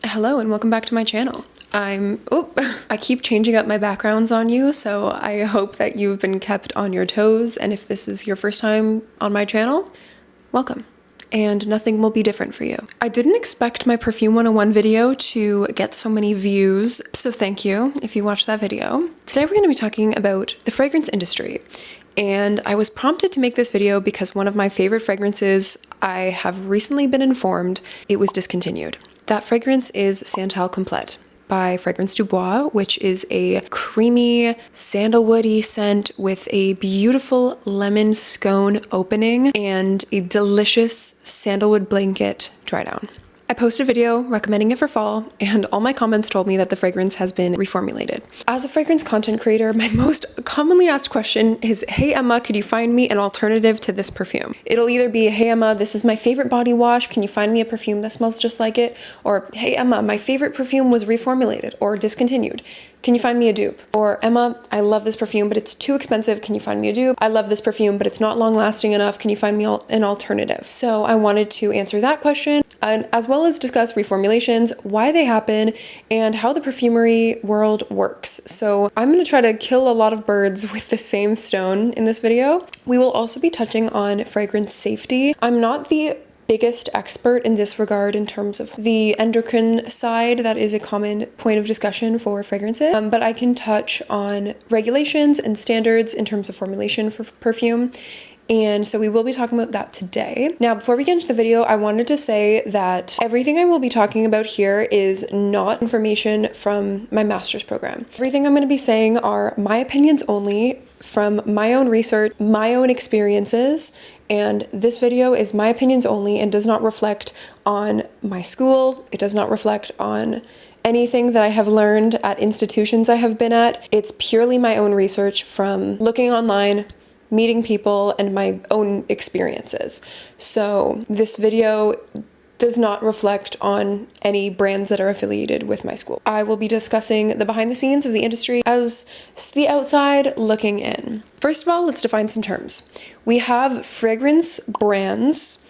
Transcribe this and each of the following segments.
Hello and welcome back to my channel. I keep changing up my backgrounds on you, so I hope that you've been kept on your toes, and if this is your first time on my channel, welcome. And nothing will be different for you. I didn't expect my Perfume 101 video to get so many views, so thank you if you watched that video. Today we're going to be talking about the fragrance industry. And I was prompted to make this video because one of my favorite fragrances, I have recently been informed it was discontinued. That fragrance is Santal Complete by Fragrance du Bois, which is a creamy, sandalwoody scent with a beautiful lemon scone opening and a delicious sandalwood blanket dry down. I posted a video recommending it for fall, and all my comments told me that the fragrance has been reformulated. As a fragrance content creator, my most commonly asked question is, hey Emma, could you find me an alternative to this perfume? It'll either be, hey Emma, this is my favorite body wash, can you find me a perfume that smells just like it? Or, hey Emma, my favorite perfume was reformulated or discontinued. Can you find me a dupe? Or, Emma, I love this perfume, but it's too expensive. Can you find me a dupe? I love this perfume, but it's not long lasting enough. Can you find me an alternative? So I wanted to answer that question, and as well as discuss reformulations, why they happen, and how the perfumery world works. So I'm gonna try to kill a lot of birds with the same stone in this video. We will also be touching on fragrance safety. I'm not the biggest expert in this regard in terms of the endocrine side. That is a common point of discussion for fragrances, but I can touch on regulations and standards in terms of formulation for perfume. And so we will be talking about that today. Now, before we get into the video, I wanted to say that everything I will be talking about here is not information from my master's program. Everything I'm going to be saying are my opinions only from my own research, my own experiences, and this video is my opinions only and does not reflect on my school. It does not reflect on anything that I have learned at institutions I have been at. It's purely my own research from looking online, meeting people, and my own experiences. So this video does not reflect on any brands that are affiliated with my school. I will be discussing the behind the scenes of the industry as the outside looking in. First of all, let's define some terms. We have fragrance brands,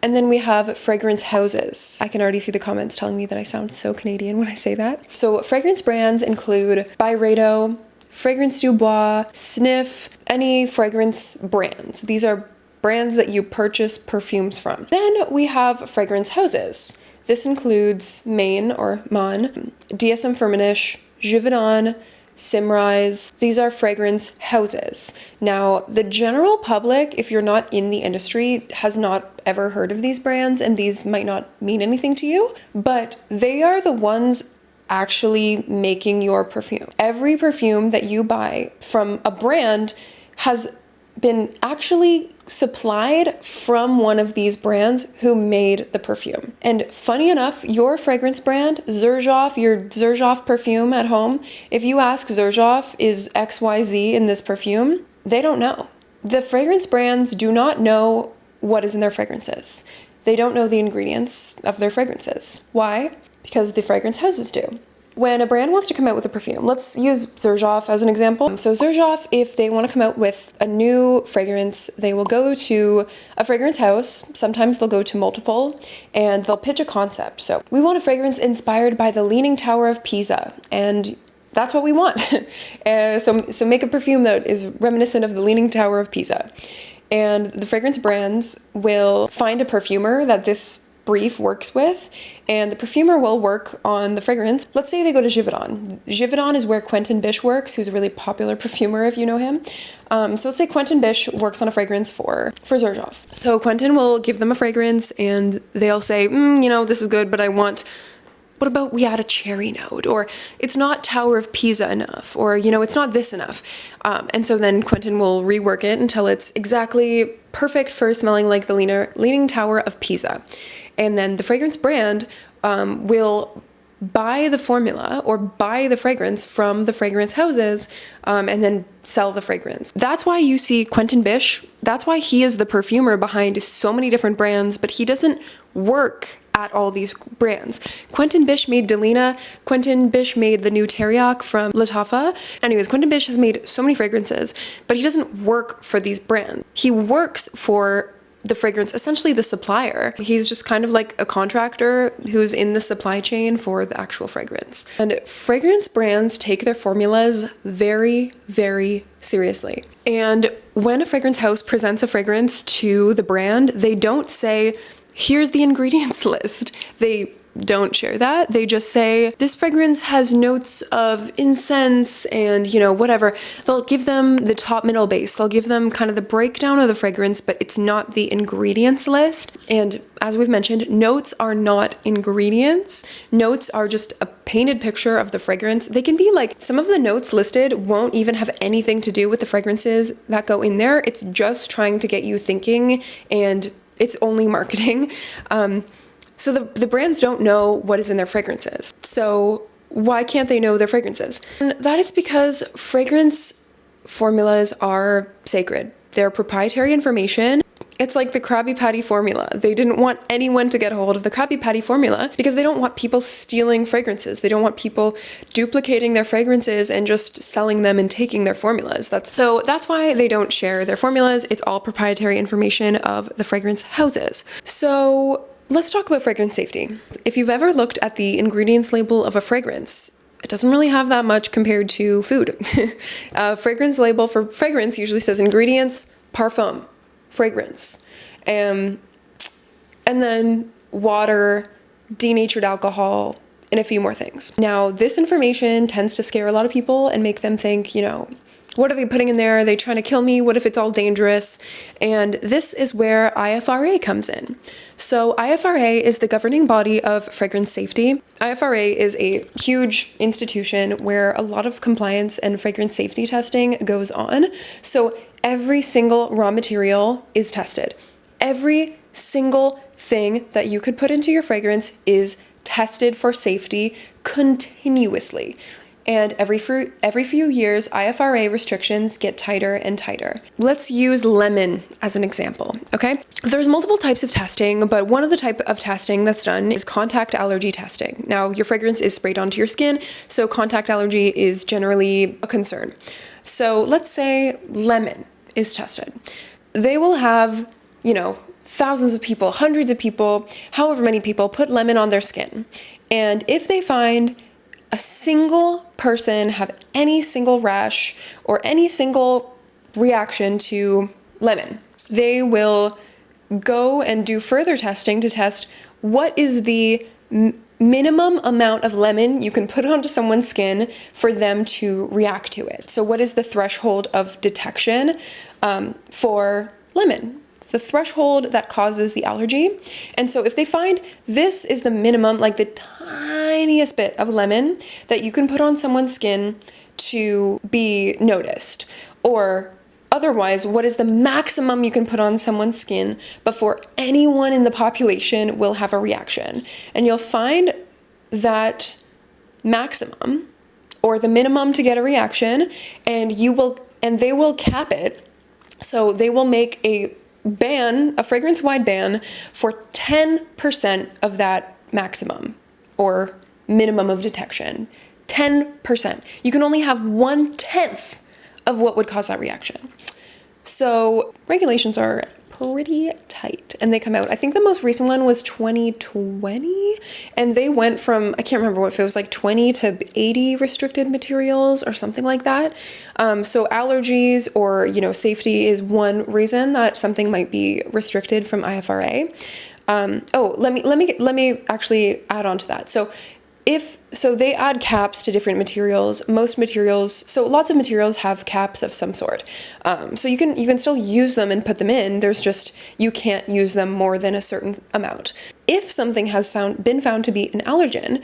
and then we have fragrance houses. I can already see the comments telling me that I sound so Canadian when I say that. So fragrance brands include Byredo, Fragrance du Bois, Sniff, any fragrance brands. These are brands that you purchase perfumes from. Then we have fragrance houses. This includes Maine or Man, DSM Firmenich, Givaudan, Simrise. These are fragrance houses. Now, the general public, if you're not in the industry, has not ever heard of these brands, and these might not mean anything to you, but they are the ones actually making your perfume. Every perfume that you buy from a brand has been actually supplied from one of these brands who made the perfume. And funny enough, your fragrance brand, Xerjoff, your Xerjoff perfume at home, if you ask Xerjoff, is XYZ in this perfume, they don't know. The fragrance brands do not know what is in their fragrances. They don't know the ingredients of their fragrances. Why? Because the fragrance houses do. When a brand wants to come out with a perfume, let's use Xerjoff as an example. So Xerjoff, if they want to come out with a new fragrance, they will go to a fragrance house. Sometimes they'll go to multiple, and they'll pitch a concept. So we want a fragrance inspired by the Leaning Tower of Pisa, and that's what we want. So make a perfume that is reminiscent of the Leaning Tower of Pisa. And the fragrance brands will find a perfumer that this brief works with, and the perfumer will work on the fragrance. Let's say they go to Givaudan. Givaudan is where Quentin Bisch works, who's a really popular perfumer if you know him. So let's say Quentin Bisch works on a fragrance for Xerjoff. So Quentin will give them a fragrance, and they'll say, this is good, but what about we add a cherry note? Or it's not Tower of Pisa enough, or it's not this enough. And so then Quentin will rework it until it's exactly perfect for smelling like the Leaning Tower of Pisa. And then the fragrance brand will buy the formula or buy the fragrance from the fragrance houses and then sell the fragrance. That's why you see Quentin Bisch, that's why he is the perfumer behind so many different brands, but he doesn't work at all these brands. Quentin Bisch made Delina, Quentin Bisch made the new Teriyaki from Lattafa. Anyways, Quentin Bisch has made so many fragrances, but he doesn't work for these brands. He works for the fragrance, essentially the supplier. He's just kind of like a contractor who's in the supply chain for the actual fragrance. And fragrance brands take their formulas very, very seriously. And when a fragrance house presents a fragrance to the brand, they don't say, here's the ingredients list. They don't share that. They just say, this fragrance has notes of incense and, whatever. They'll give them the top, middle, base. They'll give them kind of the breakdown of the fragrance, but it's not the ingredients list. And as we've mentioned, notes are not ingredients. Notes are just a painted picture of the fragrance. They can be like, some of the notes listed won't even have anything to do with the fragrances that go in there. It's just trying to get you thinking, and it's only marketing. So the brands don't know what is in their fragrances. So why can't they know their fragrances? And that is because fragrance formulas are sacred. They're proprietary information. It's like the Krabby Patty formula. They didn't want anyone to get a hold of the Krabby Patty formula because they don't want people stealing fragrances. They don't want people duplicating their fragrances and just selling them and taking their formulas. That's why they don't share their formulas. It's all proprietary information of the fragrance houses. So let's talk about fragrance safety. If you've ever looked at the ingredients label of a fragrance, it doesn't really have that much compared to food. A fragrance label for fragrance usually says ingredients, parfum, fragrance, and then water, denatured alcohol, and a few more things. Now, this information tends to scare a lot of people and make them think, what are they putting in there? Are they trying to kill me? What if it's all dangerous? And this is where IFRA comes in. So IFRA is the governing body of fragrance safety. IFRA is a huge institution where a lot of compliance and fragrance safety testing goes on. So every single raw material is tested. Every single thing that you could put into your fragrance is tested for safety continuously. And every few years, IFRA restrictions get tighter and tighter. Let's use lemon as an example, okay? There's multiple types of testing, but one of the type of testing that's done is contact allergy testing. Now, your fragrance is sprayed onto your skin, so contact allergy is generally a concern. So let's say lemon is tested. They will have, thousands of people, hundreds of people, however many people put lemon on their skin. And if they find a single person have any single rash or any single reaction to lemon, they will go and do further testing to test what is the minimum amount of lemon you can put onto someone's skin for them to react to it. So what is the threshold of detection for lemon? The threshold that causes the allergy. And so if they find this is the minimum, like the tiniest bit of lemon that you can put on someone's skin to be noticed, or otherwise, what is the maximum you can put on someone's skin before anyone in the population will have a reaction? And you'll find that maximum or the minimum to get a reaction, and they will cap it. So they will make a fragrance-wide ban for 10% of that maximum or minimum of detection. 10%. You can only have 1/10 of what would cause that reaction. So regulations are pretty tight and they come out. I think the most recent one was 2020 and they went from, I can't remember if it was like 20 to 80 restricted materials or something like that. So allergies or, safety is one reason that something might be restricted from IFRA. Let me actually add on to that. So they add caps to different materials. Lots of materials have caps of some sort. So you can still use them and put them in. There's just, you can't use them more than a certain amount. If something has been found to be an allergen,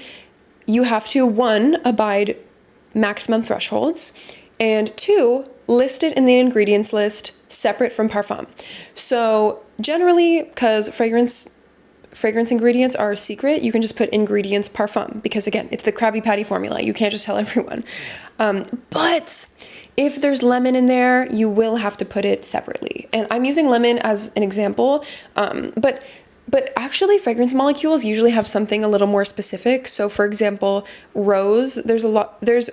you have to, 1, abide maximum thresholds, and 2, list it in the ingredients list separate from parfum. So generally, because fragrance ingredients are secret, you can just put ingredients parfum because again, it's the Krabby Patty formula. You can't just tell everyone. But if there's lemon in there, you will have to put it separately. And I'm using lemon as an example, but actually fragrance molecules usually have something a little more specific. So for example, rose, there's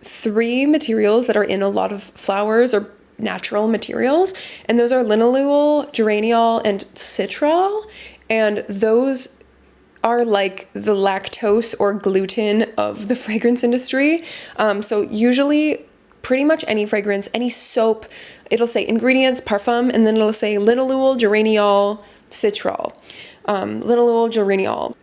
3 materials that are in a lot of flowers or natural materials, and those are linalool, geraniol, and citral, and those are like the lactose or gluten of the fragrance industry. So usually pretty much any fragrance, any soap, it'll say ingredients, parfum, and then it'll say linalool, geraniol, citral. Linalool, geraniol.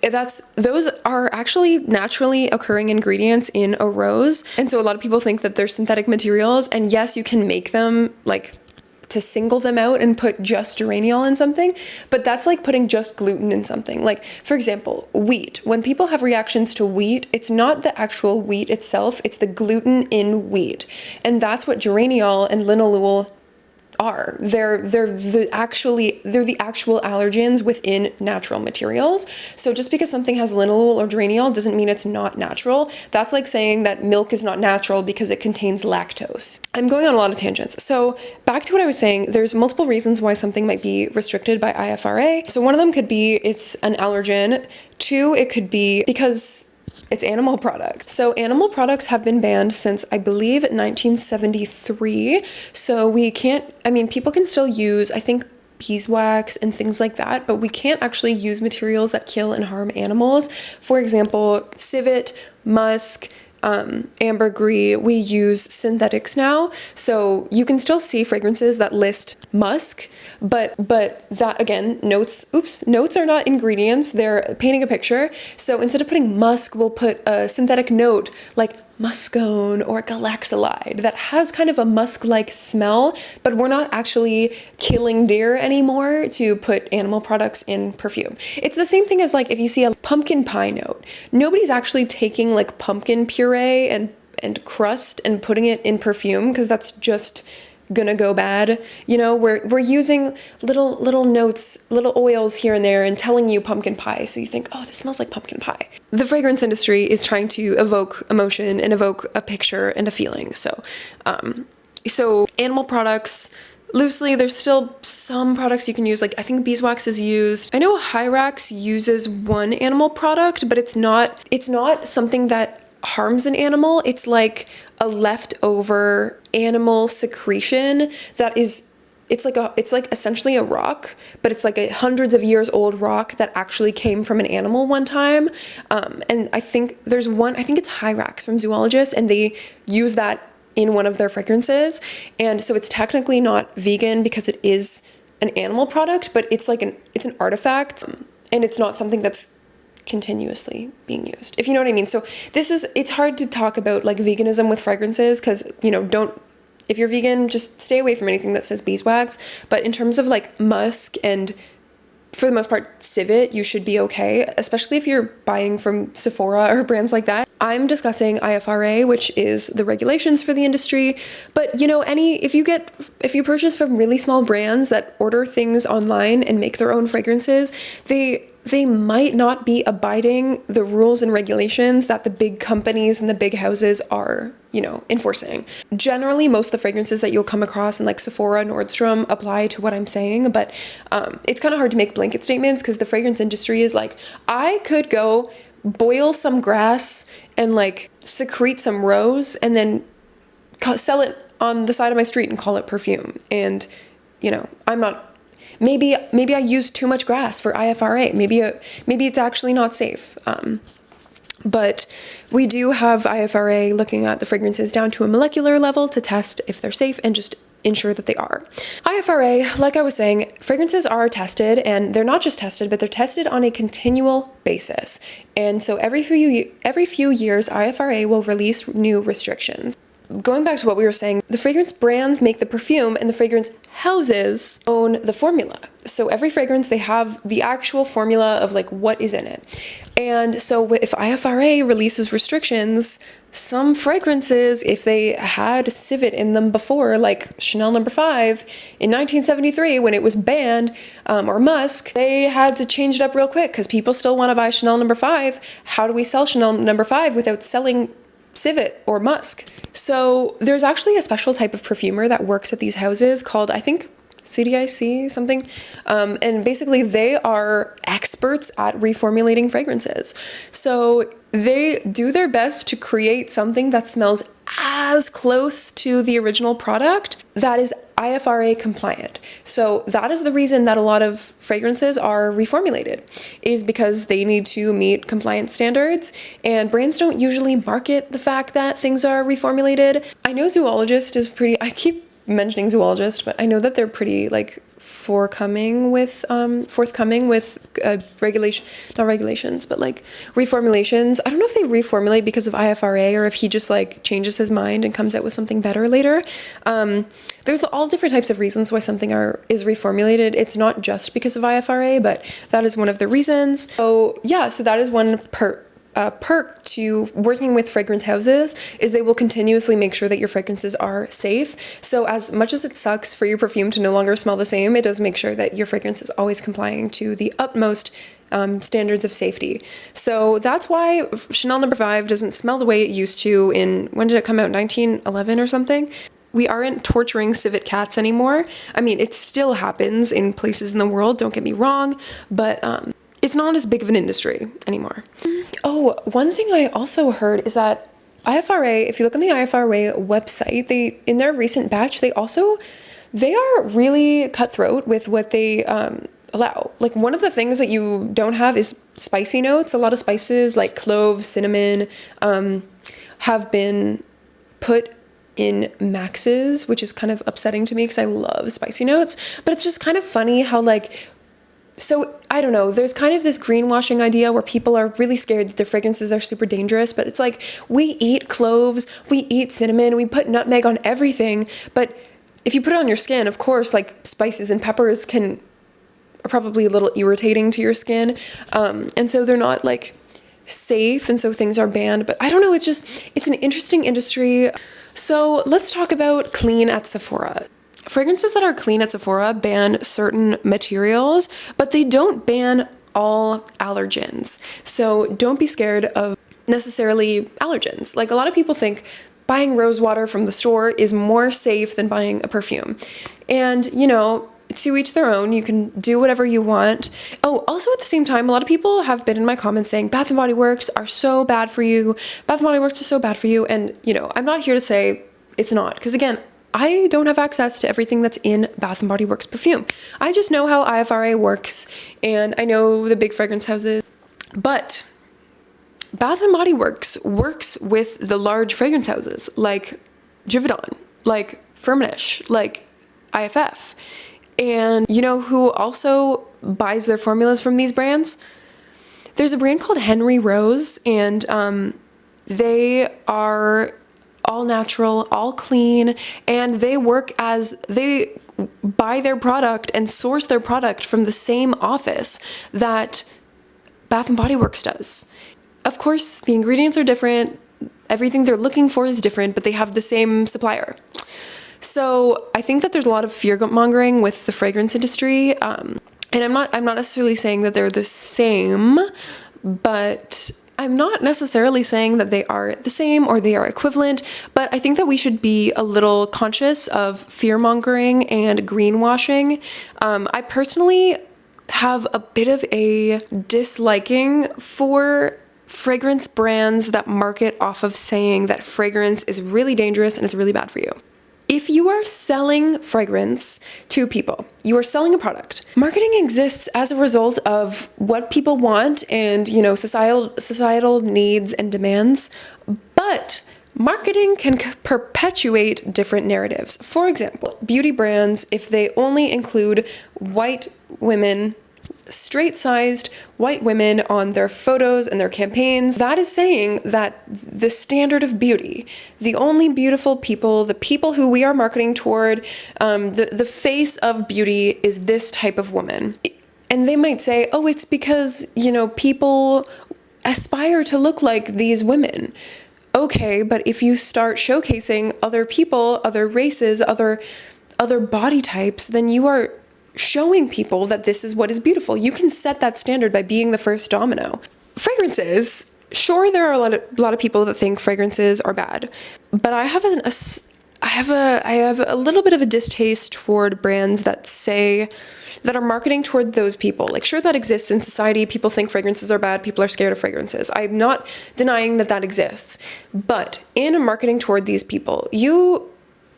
Those are actually naturally occurring ingredients in a rose. And so a lot of people think that they're synthetic materials, and yes, you can make them like to single them out and put just geraniol in something, but that's like putting just gluten in something. Like, for example, wheat. When people have reactions to wheat, it's not the actual wheat itself, it's the gluten in wheat. And that's what geraniol and linalool are. They're the actual allergens within natural materials. So just because something has linalool or geraniol doesn't mean it's not natural. That's like saying that milk is not natural because it contains lactose. I'm going on a lot of tangents. So back to what I was saying, there's multiple reasons why something might be restricted by IFRA. So one of them could be it's an allergen. Two, it could be because it's animal product. So animal products have been banned since, I believe, 1973. So people can still use, I think, beeswax and things like that, but we can't actually use materials that kill and harm animals. For example, civet, musk, ambergris, we use synthetics now. So you can still see fragrances that list musk, but that again, notes are not ingredients, they're painting a picture. So instead of putting musk, we'll put a synthetic note like muscone or galaxolide that has kind of a musk-like smell, but we're not actually killing deer anymore to put animal products in perfume. It's the same thing as like if you see a pumpkin pie note. Nobody's actually taking like pumpkin puree and crust and putting it in perfume because that's just gonna go bad. You know, we're using little notes, little oils here and there and telling you pumpkin pie, so you think, oh, this smells like pumpkin pie. The fragrance industry is trying to evoke emotion and evoke a picture and a feeling. So animal products, loosely, there's still some products you can use. Like I think beeswax is used. I know Hyrax uses one animal product, but it's not something that harms an animal. It's like a leftover animal secretion that is, it's like essentially a rock, but it's like a hundreds of years old rock that actually came from an animal one time. And I think there's one, I think it's Hyrax from Zoologist, and they use that in one of their fragrances. And so it's technically not vegan because it is an animal product, but it's like it's an artifact, and it's not something that's continuously being used, if you know what I mean. So it's hard to talk about like veganism with fragrances because, you know, if you're vegan, just stay away from anything that says beeswax. But in terms of like musk and, for the most part, civet, you should be okay, especially if you're buying from Sephora or brands like that. I'm discussing IFRA, which is the regulations for the industry. But, you know, if you purchase from really small brands that order things online and make their own fragrances, they might not be abiding the rules and regulations that the big companies and the big houses are, you know, enforcing. Generally, most of the fragrances that you'll come across in like Sephora, Nordstrom apply to what I'm saying, but it's kind of hard to make blanket statements because the fragrance industry is like, I could go boil some grass and like secrete some rose and then sell it on the side of my street and call it perfume. And, you know, maybe I used too much grass for IFRA. Maybe it's actually not safe. But we do have IFRA looking at the fragrances down to a molecular level to test if they're safe and just ensure that they are. IFRA, like I was saying, fragrances are tested, and they're not just tested, but they're tested on a continual basis. And so every few years, IFRA will release new restrictions. Going back to what we were saying, the fragrance brands make the perfume and the fragrance houses own the formula. So every fragrance, they have the actual formula of like what is in it. And so if IFRA releases restrictions, some fragrances, if they had civet in them before, like Chanel No. 5 in 1973 when it was banned, or musk, they had to change it up real quick because people still want to buy Chanel No. 5. How do we sell Chanel No. 5 without selling civet or musk? So there's actually a special type of perfumer that works at these houses called, I think, CDIC something. And basically they are experts at reformulating fragrances. So they do their best to create something that smells as close to the original product that is IFRA compliant. So that is the reason that a lot of fragrances are reformulated, is because they need to meet compliance standards, and brands don't usually market the fact that things are reformulated. I know Zoologist is pretty, I keep mentioning Zoologist, but I know that they're pretty like forthcoming with regulation, not regulations, but like reformulations. I don't know if they reformulate because of IFRA or if he just like changes his mind and comes out with something better later. There's all different types of reasons why something is reformulated. It's not just because of IFRA, but that is one of the reasons. So yeah, so that is one perk to working with fragrance houses, is they will continuously make sure that your fragrances are safe. So as much as it sucks for your perfume to no longer smell the same, it does make sure that your fragrance is always complying to the utmost standards of safety. So that's why Chanel No. 5 doesn't smell the way it used to in, when did it come out, 1911 or something? We aren't torturing civet cats anymore. I mean, it still happens in places in the world, don't get me wrong, but it's not as big of an industry anymore. Oh, one thing I also heard is that IFRA, if you look on the IFRA website, they, in their recent batch, they are really cutthroat with what they allow. Like, one of the things that you don't have is spicy notes. A lot of spices like clove, cinnamon, have been put in maxes, which is kind of upsetting to me because I love spicy notes. But it's just kind of funny how like, so I don't know, there's kind of this greenwashing idea where people are really scared that their fragrances are super dangerous, but it's like, we eat cloves, we eat cinnamon, we put nutmeg on everything, but if you put it on your skin, of course, like spices and peppers are probably a little irritating to your skin, and so they're not like safe, and so things are banned. But I don't know, it's an interesting industry. So let's talk about clean at Sephora. Fragrances that are clean at Sephora ban certain materials, but they don't ban all allergens. So don't be scared of necessarily allergens. Like, a lot of people think buying rose water from the store is more safe than buying a perfume. And, you know, to each their own, you can do whatever you want. Oh, also at the same time, a lot of people have been in my comments saying Bath & Body Works are so bad for you. Bath & Body Works is so bad for you. And, you know, I'm not here to say it's not, because again, I don't have access to everything that's in Bath & Body Works perfume. I just know how IFRA works, and I know the big fragrance houses. But Bath & Body Works works with the large fragrance houses like Givaudan, like Firmenich, like IFF. And you know who also buys their formulas from these brands? There's a brand called Henry Rose, and they are all natural, all clean, and they buy their product and source their product from the same office that Bath & Body Works does. Of course, the ingredients are different, everything they're looking for is different, but they have the same supplier. So I think that there's a lot of fear-mongering with the fragrance industry, and I'm not necessarily saying that they're the same, but I'm not necessarily saying that they are the same or they are equivalent, but I think that we should be a little conscious of fear-mongering and greenwashing. I personally have a bit of a disliking for fragrance brands that market off of saying that fragrance is really dangerous and it's really bad for you. If you are selling fragrance to people, you are selling a product. Marketing exists as a result of what people want and, you know, societal needs and demands, but marketing can perpetuate different narratives. For example, beauty brands, if they only include white women, straight-sized white women on their photos and their campaigns, that is saying that the standard of beauty, the only beautiful people, the people who we are marketing toward, the face of beauty is this type of woman. And they might say, oh, it's because, you know, people aspire to look like these women. Okay, but if you start showcasing other people, other races, other body types, then you are showing people that this is what is beautiful. You can set that standard by being the first domino. Fragrances, sure, there are a lot of people that think fragrances are bad, but I have a little bit of a distaste toward brands that are marketing toward those people. Like, sure, that exists in society. People think fragrances are bad. People are scared of fragrances. I'm not denying that exists, but in marketing toward these people, you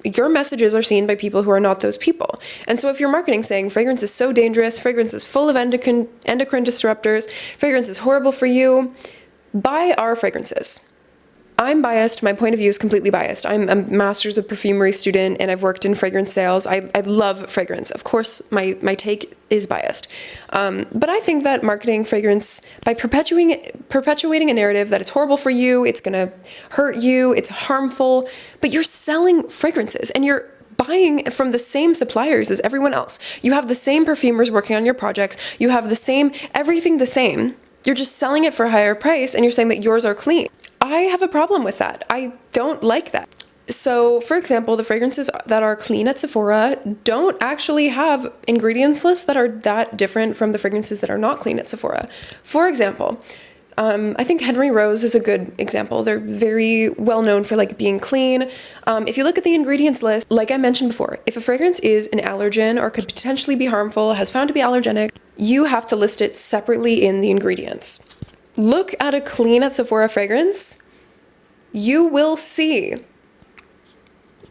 your messages are seen by people who are not those people. And so if your marketing saying fragrance is so dangerous, fragrance is full of endocrine disruptors, fragrance is horrible for you, buy our fragrances. I'm biased. My point of view is completely biased. I'm a master's of perfumery student and I've worked in fragrance sales. I love fragrance. Of course, my take is biased. But I think that marketing fragrance, by perpetuating a narrative that it's horrible for you, it's going to hurt you, it's harmful, but you're selling fragrances and you're buying from the same suppliers as everyone else. You have the same perfumers working on your projects. You have the same, everything the same. You're just selling it for a higher price and you're saying that yours are clean. I have a problem with that. I don't like that. So, for example, the fragrances that are clean at Sephora don't actually have ingredients lists that are that different from the fragrances that are not clean at Sephora. For example, I think Henry Rose is a good example. They're very well known for like being clean. If you look at the ingredients list, like I mentioned before, if a fragrance is an allergen or could potentially be harmful, has found to be allergenic, you have to list it separately in the ingredients. Look at a clean at Sephora fragrance, you will see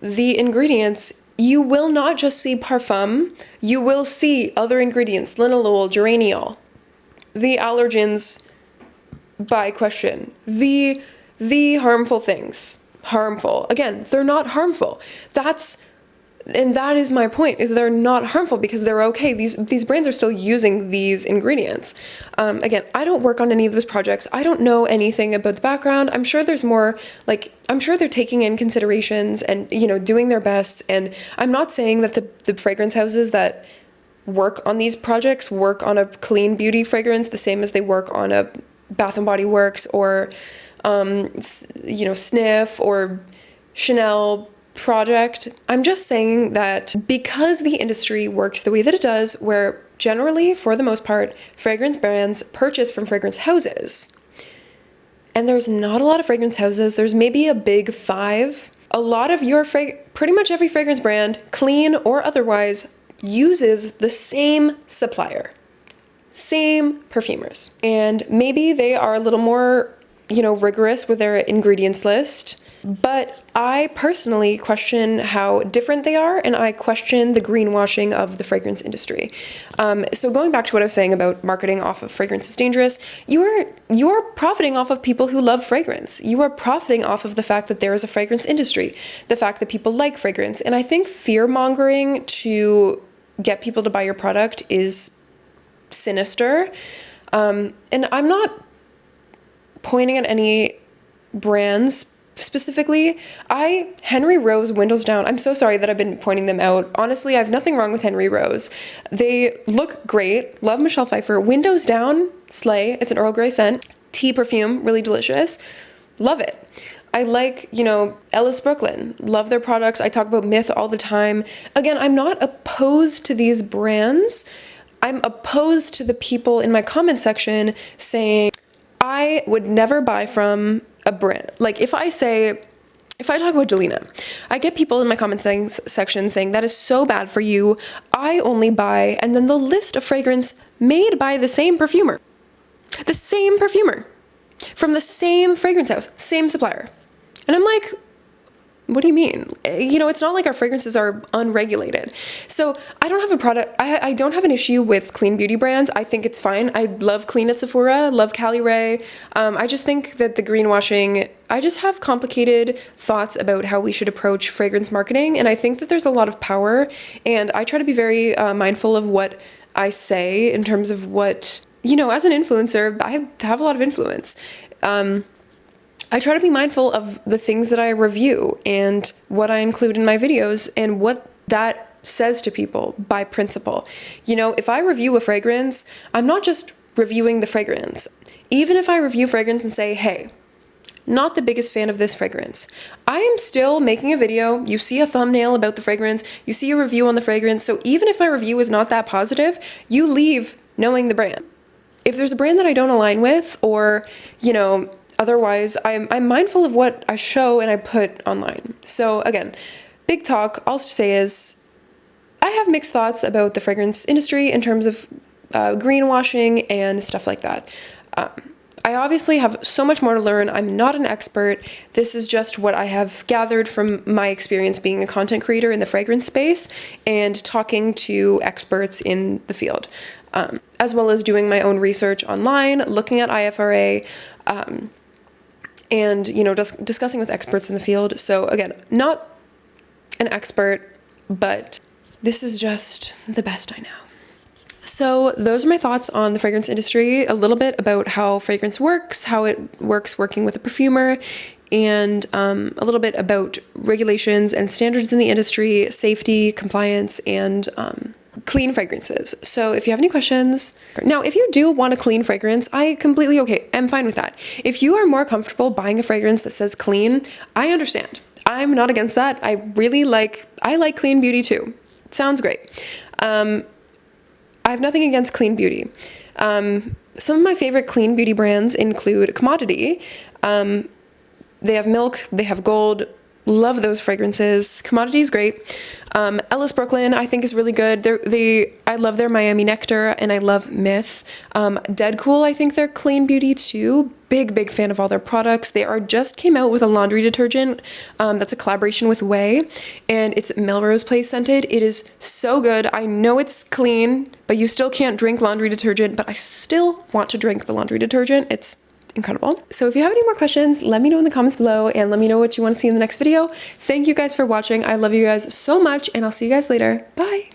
the ingredients. You will not just see parfum, you will see other ingredients, linalool, geraniol, the allergens by question, the harmful things. Harmful. Again, they're not harmful. That is my point, is they're not harmful because they're okay. These brands are still using these ingredients. Again, I don't work on any of those projects. I don't know anything about the background. I'm sure there's more, I'm sure they're taking in considerations and, doing their best. And I'm not saying that the fragrance houses that work on these projects work on a clean beauty fragrance the same as they work on a Bath & Body Works or, Sniff or Chanel project. I'm just saying that because the industry works the way that it does, where generally, for the most part, fragrance brands purchase from fragrance houses, and there's not a lot of fragrance houses, there's maybe a big 5. A lot of pretty much every fragrance brand, clean or otherwise, uses the same supplier, same perfumers. And maybe they are a little more, rigorous with their ingredients list. But I personally question how different they are, and I question the greenwashing of the fragrance industry. So going back to what I was saying about marketing off of fragrance is dangerous, you're profiting off of people who love fragrance. You are profiting off of the fact that there is a fragrance industry, the fact that people like fragrance. And I think fear-mongering to get people to buy your product is sinister. And I'm not pointing at any brands specifically. Henry Rose, Windows Down, I'm so sorry that I've been pointing them out. Honestly, I have nothing wrong with Henry Rose. They look great. Love Michelle Pfeiffer. Windows Down, slay. It's an Earl Grey scent. Tea perfume, really delicious. Love it. I like, Ellis Brooklyn. Love their products. I talk about Myth all the time. Again, I'm not opposed to these brands. I'm opposed to the people in my comment section saying, I would never buy from a brand. Like if I talk about Delina, I get people in my comment section saying that is so bad for you. I only buy, and then they'll list a fragrance made by the same perfumer from the same fragrance house, same supplier. And I'm like, what do you mean? It's not like our fragrances are unregulated. So I don't have a product. I don't have an issue with clean beauty brands. I think it's fine. I love clean at Sephora, love Cali Ray. I just think that the greenwashing, I just have complicated thoughts about how we should approach fragrance marketing. And I think that there's a lot of power. And I try to be very mindful of what I say in terms of what, as an influencer, I have a lot of influence. I try to be mindful of the things that I review and what I include in my videos and what that says to people by principle. If I review a fragrance, I'm not just reviewing the fragrance. Even if I review fragrance and say, hey, not the biggest fan of this fragrance, I am still making a video. You see a thumbnail about the fragrance, you see a review on the fragrance. So even if my review is not that positive, you leave knowing the brand. If there's a brand that I don't align with or, otherwise, I'm mindful of what I show and I put online. So again, big talk, all to say is I have mixed thoughts about the fragrance industry in terms of greenwashing and stuff like that. I obviously have so much more to learn. I'm not an expert. This is just what I have gathered from my experience being a content creator in the fragrance space and talking to experts in the field, as well as doing my own research online, looking at IFRA, and, discussing with experts in the field. So again, not an expert, but this is just the best I know. So those are my thoughts on the fragrance industry, a little bit about how fragrance works, how it works working with a perfumer, and a little bit about regulations and standards in the industry, safety, compliance, and clean fragrances. So if you have any questions, now if you do want a clean fragrance, I'm fine with that. If you are more comfortable buying a fragrance that says clean, I understand. I'm not against that. I like clean beauty too. It sounds great. I have nothing against clean beauty. Some of my favorite clean beauty brands include Commodity. They have Milk, they have Gold. Love those fragrances. Commodity is great. Ellis Brooklyn, I think, is really good. I love their Miami Nectar, and I love Myth. Dead Cool, I think they're clean beauty too. Big fan of all their products. They just came out with a laundry detergent that's a collaboration with Way, and it's Melrose Place scented. It is so good. I know it's clean, but you still can't drink laundry detergent, but I still want to drink the laundry detergent. It's incredible. So if you have any more questions, let me know in the comments below, and let me know what you want to see in the next video. Thank you guys for watching. I love you guys so much, and I'll see you guys later. Bye.